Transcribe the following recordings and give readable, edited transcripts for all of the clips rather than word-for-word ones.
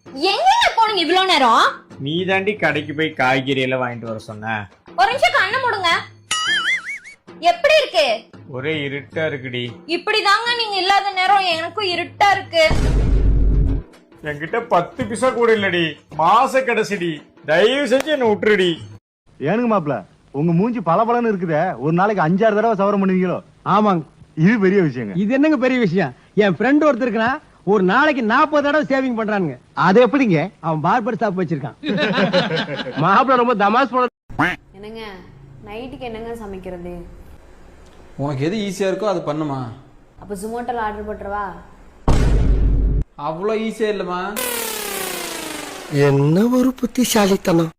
எங்க போனீங்க இவ்வளவு நேரம்? நீ தாண்டி கடைக்கு போய் காய்கறி எல்லாம் வாங்கிட்டு வர சொன்ன. ஒரு நிமிஷம் கண்ணை மூடுங்க. எப்படி இருக்கு? ஒரே இருட்டா இருக்குடி. இப்படிதாங்க நீங்க இல்லாத நேரம் எனக்கும் இருட்டா இருக்கு. என்கிட்ட 10 பைசா கூட இல்லடி. மாச கடைசிடி. தயவு செஞ்சு என்ன விட்டுருடி. ஏனுங்க மாப்பிள, உங்க மூஞ்சி பளபளன்னு இருக்குதே, ஒரு நாளைக்கு 5-6 தடவை சவரம் பண்ணுவீங்களோ? ஆமாங்க, இது பெரிய விஷயங்க. இது என்னங்க பெரிய விஷயம்? என் ஃப்ரெண்ட் ஒருத்தர் இருக்கான், ஒரு நாளைக்கு 40 தடவை சேவிங் பண்றானுங்க. அது எப்படிங்க? அவன் பார்பர் ஷாப் வச்சிருக்கான். மாப்பிள ரொம்ப தமாஸ் போல. என்னங்க நைட்டுக்கு என்னங்க சமைக்கிறது? உனக்கு எது ஈஸியா இருக்கோ அது பண்ணுமா. அப்ப ஜொமேட்டோல ஆர்டர் போட்டுறவா? அவ்வளோ ஈஸியா இல்லம்மா. என்ன ஒரு புத்திசாலித்தனம்.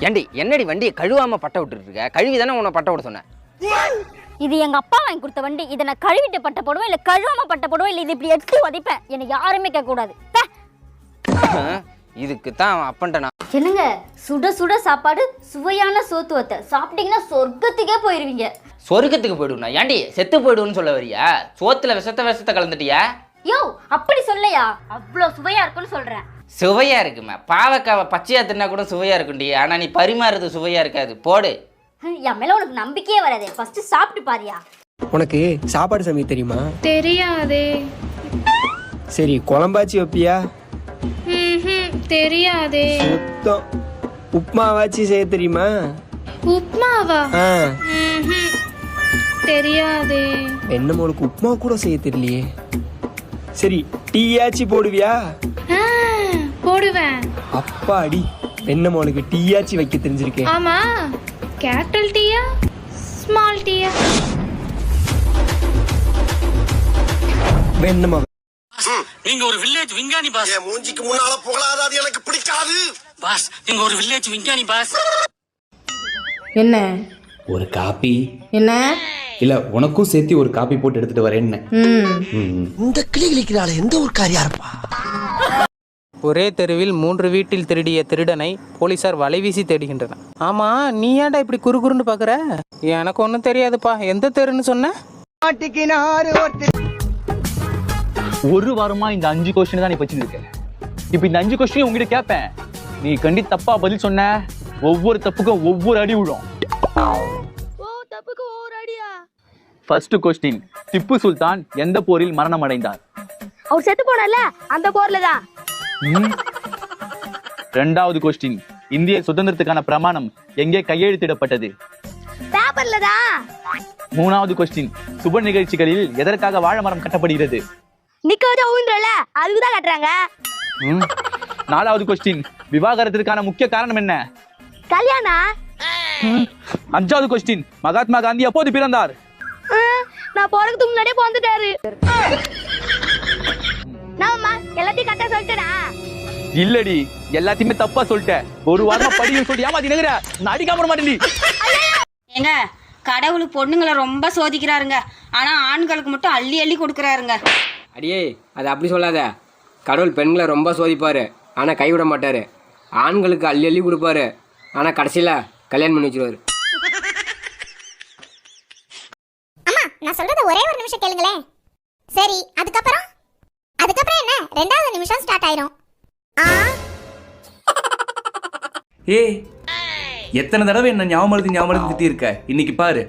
ஏண்டி என்னடி வண்டியை கழுவாம பட்ட விட்டுட்டு இருக்க? கழுவி தானே உன்னை பட்ட விட சொன்னேன். இது எங்க அப்பா வாங்கி கொடுத்த வண்டி. இதை நான் கழுவிட்டு பட்ட போடுவேன், இல்ல கழுவாம பட்ட போடுவேன், இல்ல இது இப்படி எடுத்து உதைப்பேன். என்னை யாருமே கேட்க கூடாது. இதுக்கு தான் அப்பன்ட்ட நான். என்னங்க சுட சுட சாப்பாடு, சுவையான சோத்து வத்த சாப்பிட்டீங்கன்னா சொர்க்கத்துக்கே போயிருவீங்க. சொர்க்கத்துக்கு போயிடுவேன். ஏண்டி செத்து போயிடுவேன்னு சொல்ல வரியா? சோத்துல விஷத்தை கலந்துட்டியா? யோ அப்படி சொல்லையா, அவ்வளோ சுவையா இருக்குன்னு சொல்றேன். சுவையா இருக்குமா? பாவக்காவை பச்சையா தின்னா கூட சுவையா இருக்குண்டி. ஆனா நீ பரிமாறுறது சுவையா இருக்காது. போடு. என் மேல உனக்கு நம்பிக்கையே வராதே. ஃபர்ஸ்ட் சாப்பிட்டு பாரியா. உனக்கு சாப்பாடு சமைக்க தெரியுமா? தெரியாதே. சரி, குழம்பாச்சி வைப்பியா? தெரியாதே. சுத்தம். உப்மாவாச்சி செய்ய தெரியுமா? உப்மாவா? தெரியாதே. என்ன உங்களுக்கு உப்மா கூட செய்ய தெரியலையே. சரி, டீயாச்சி போடுவியா? போடுவேன். அப்பாடி, என்ன உங்களுக்கு டீயாச்சி வைக்க தெரிஞ்சிருக்கேன். ஆமா, கேபிட்டல் டீயா ஸ்மால் டீயா? வெண்ணமா. நீங்க ஒரு வில்லேஜ் விஞ்ஞானி பாஸ். என் மூஞ்சிக்கு முன்னால போகலாத, அது எனக்கு பிடிக்காது பாஸ். நீங்க ஒரு வில்லேஜ் விஞ்ஞானி பாஸ். என்ன ஒரு காப்பி? என்ன இல்ல உனக்கும் சேர்த்து ஒரு காப்பி போட்டு எடுத்துட்டு வரேன். இந்த கிளி கிளிக்கிறாள், எந்த ஒரு காரியா இருப்பா? ஒரே தெருவில் 3 வீட்டில் திருடிய திருடனை போலீசார் வலைவீசி தேடுகின்றனர். ஆமா, நீ ஏன்டா இப்படி குறுகுறுன்னு பாக்குற? எனக்கு ஒன்றும் தெரியாதுப்பா. எந்த தெருன்னு சொன்ன? ஒரு வாரமா இந்த 5 கொஸ்டின் தான் நீ வச்சுட்டு இருக்க. இப்ப இந்த 5 கொஸ்டின் உங்ககிட்ட கேட்பேன். நீ கண்டி தப்பா பதில் சொன்ன, ஒவ்வொரு தப்புக்கும் ஒவ்வொரு அடி விடும். ஃபர்ஸ்ட் கொஸ்டின், திப்பு சுல்தான் எந்த போரில் மரணம் அடைந்தார்? அவர் செத்து போனார்ல, அந்த போர்ல தான். இரண்டாவது கொஸ்டின், இந்திய சுதந்திரத்துக்கான பிரமாணம் எங்கே கையெழுத்திடப்பட்டது? பேப்பர்ல தான். மூணாவது கொஸ்டின், சுப நிகழ்ச்சிகளில் எதற்காக வாழை மரம் கட்டப்படுகிறது? நிக்கோத ஊன்றல, அதுதான் கட்டுறாங்க. நாலாவது கொஸ்டின், விவாகரத்திற்கான முக்கிய காரணம் என்ன? கல்யாணம். அஞ்சாவது கொஸ்டின், மகாத்மா காந்தி எப்போது பிறந்தார்? நான் போறதுக்கு முன்னாடியே பிறந்துட்டாரு. நாம எல்லாத்தையும் கரெக்டா சொல்லிட்டேனா? இல்லடி, எல்லாத்தையுமே தப்பா சொல்லிட்டேன். ஒரு வாரமா படியும் சொல்லி ஏமாத்தி நகர நான் அடிக்காம மாட்டேன்டி. ஏங்க கடவுள் பொண்ணுங்களை ரொம்ப சோதிக்கிறாருங்க. ஆனா ஆண்களுக்கு மட்டும் அள்ளி அள்ளி கொடுக்கறாருங்க. அடியே, அது அப்படி சொல்லாத. கடவுள் பெண்களை ரொம்ப சோதிப்பாரு, ஆனா கைவிட மாட்டாரு. ஆண்களுக்கு அள்ளி அள்ளி கொடுப்பாரு, ஆனா கடைசியில கல்யாணம் பண்ணி வச்சிருவாரு. அம்மா, நான் சொல்றத ஒரே ஒரு நிமிஷம் கேளுங்களேன். சரி, அதுக்கப்புறம் என்ன? ரெண்டாவது நிமிஷம் ஸ்டார்ட் ஆயிரும். ஏய், எத்தனை தடவை என்ன ஞாபகம் திட்டி இருக்க. இன்னைக்கு பாரு,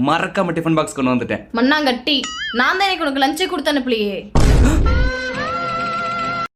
மறக்காம டிஃபன் பாக்ஸ் கொண்டு வந்துட்டேன். மண்ணாங்கட்டி, நான் தான் எனக்கு உனக்கு லஞ்சே கொடுத்து அனுப்பலையே.